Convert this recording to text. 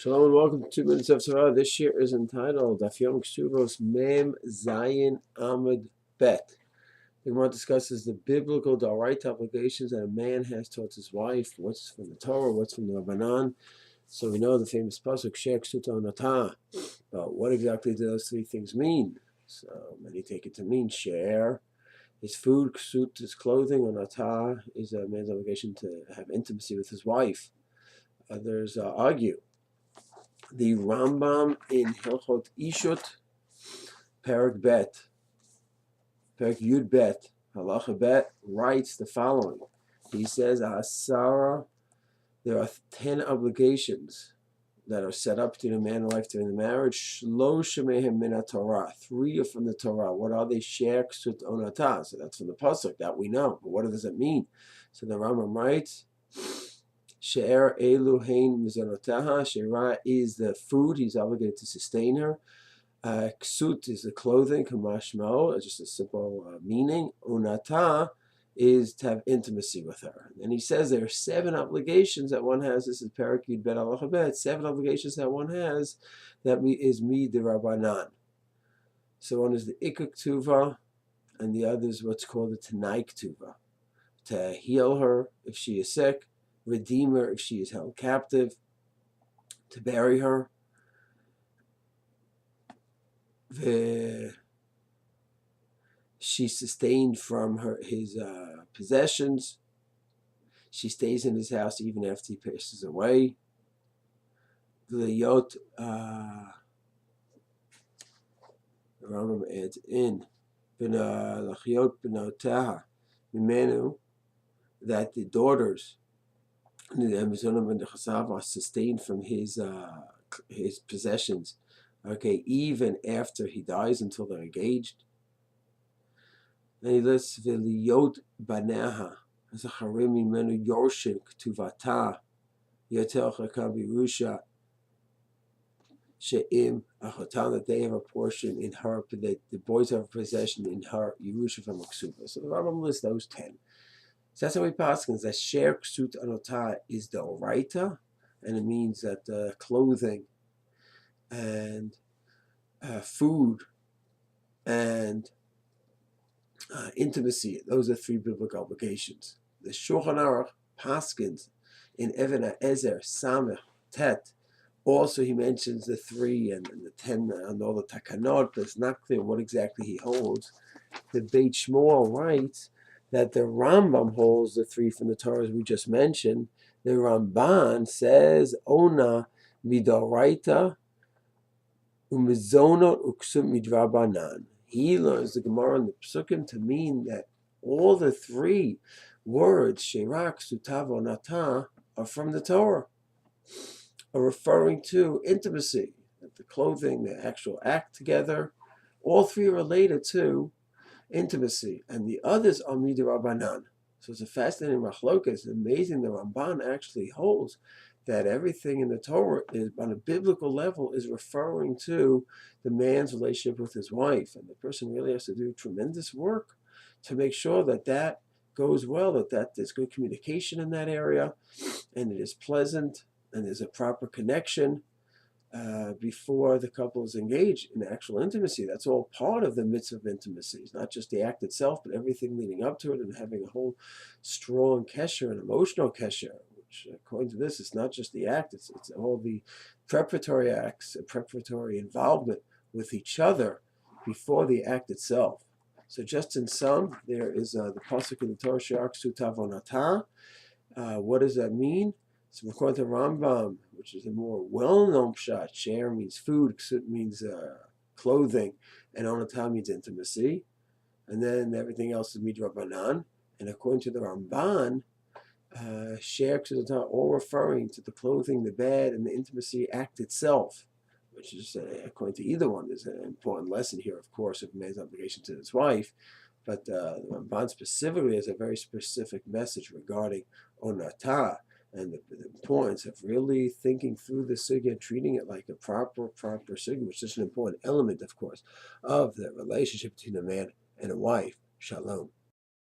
Shalom and welcome to 2 Minutes of Torah. This year is entitled Daf Yomi Ketuvoth Mem Zayin Amud Bet. The Gemara discusses the biblical Daraita obligations that a man has towards his wife. What's from the Torah, what's from the Rabbanan. So we know the famous pasuk Sheh Ksut Onatah. But what exactly do those three things mean? So many take it to mean share his food, ksut his clothing, onatah is a man's obligation to have intimacy with his wife. Others argue. The Rambam in Hilchot Ishut, Perek Yud Bet, Halacha Bet, writes the following. He says, Asara, there are 10 obligations that are set up between a man and wife during the marriage. Shlosh mehem min Torah. 3 are from the Torah. What are they? Sheh ksut onatah. So that's from the pasuk that we know. But what does it mean? So the Rambam writes, She'er elu hein mizanotaha. She'era is the food. He's obligated to sustain her. Ksut is the clothing. Kamashmo, just a simple meaning. Onatah is to have intimacy with her. And he says there are 7 obligations that one has. This is Perek Yud Bet Halacha Bet. 7 obligations that one has that is Rabbanan. So one is the Ikar Ketuvoth, and the other is what's called the Tanai Ketuvoth. To heal her if she is sick, redeem her if she is held captive, to bury her, she's sustained from his possessions, she stays in his house even after he passes away, the Rambam adds in, that the daughters are sustained from his possessions, okay, even after he dies until they're engaged. And he lists V'liyot baneha zacharim mimenu yorshin ketuvata yotel chakam birusha she'im achotam, that they have a portion in her, that the boys have a possession in her yerusha from Ksuba. So the Rambam lists those 10. So that's how we pass that Sheh Ksut Onatah is the Oraita, and it means that clothing and food and intimacy, those are 3 biblical obligations. The Shulchan Aruch paskins in Even Haezer Samech Tet. Also, he mentions the 3 and the 10 and all the takanot, but it's not clear what exactly he holds. The Beit Shmuel writes that the Rambam holds the 3 from the Torah as we just mentioned. The Ramban says, Ona midoraita umizonot uksum midrabanan. He learns the Gemara and the Psukim to mean that all the 3 words, Sherak, Sutav, Onatah, are from the Torah, are referring to intimacy, the clothing, the actual act together. All 3 are related to intimacy, and the others are midrabanan. So it's a fascinating machlokas. It's amazing the Ramban actually holds that everything in the Torah is, on a biblical level, is referring to the man's relationship with his wife, and the person really has to do tremendous work to make sure that that goes well, that there's good communication in that area, and it is pleasant, and there's a proper connection before the couple is engaged in actual intimacy. That's all part of the mitzvah of intimacy. It's not just the act itself, but everything leading up to it, and having a whole strong kesher, an emotional kesher, which according to this, it's not just the act, it's all the preparatory acts, preparatory involvement with each other before the act itself. So just in sum, there is the pasuk in the Torah, She'er ksut onatah. What does that mean? So according to Rambam, which is a more well-known pshat, share means food, ksut means clothing, and onatah means intimacy. And then everything else is midrabanan. And according to the Ramban, Sheh Ksut Onatah, all referring to the clothing, the bed, and the intimacy act itself, which is, according to either one, there's an important lesson here, of course, of a man's obligation to his wife. But the Ramban specifically has a very specific message regarding onatah, and the importance of really thinking through the sugya and treating it like a proper sugya, which is an important element, of course, of the relationship between a man and a wife. Shalom.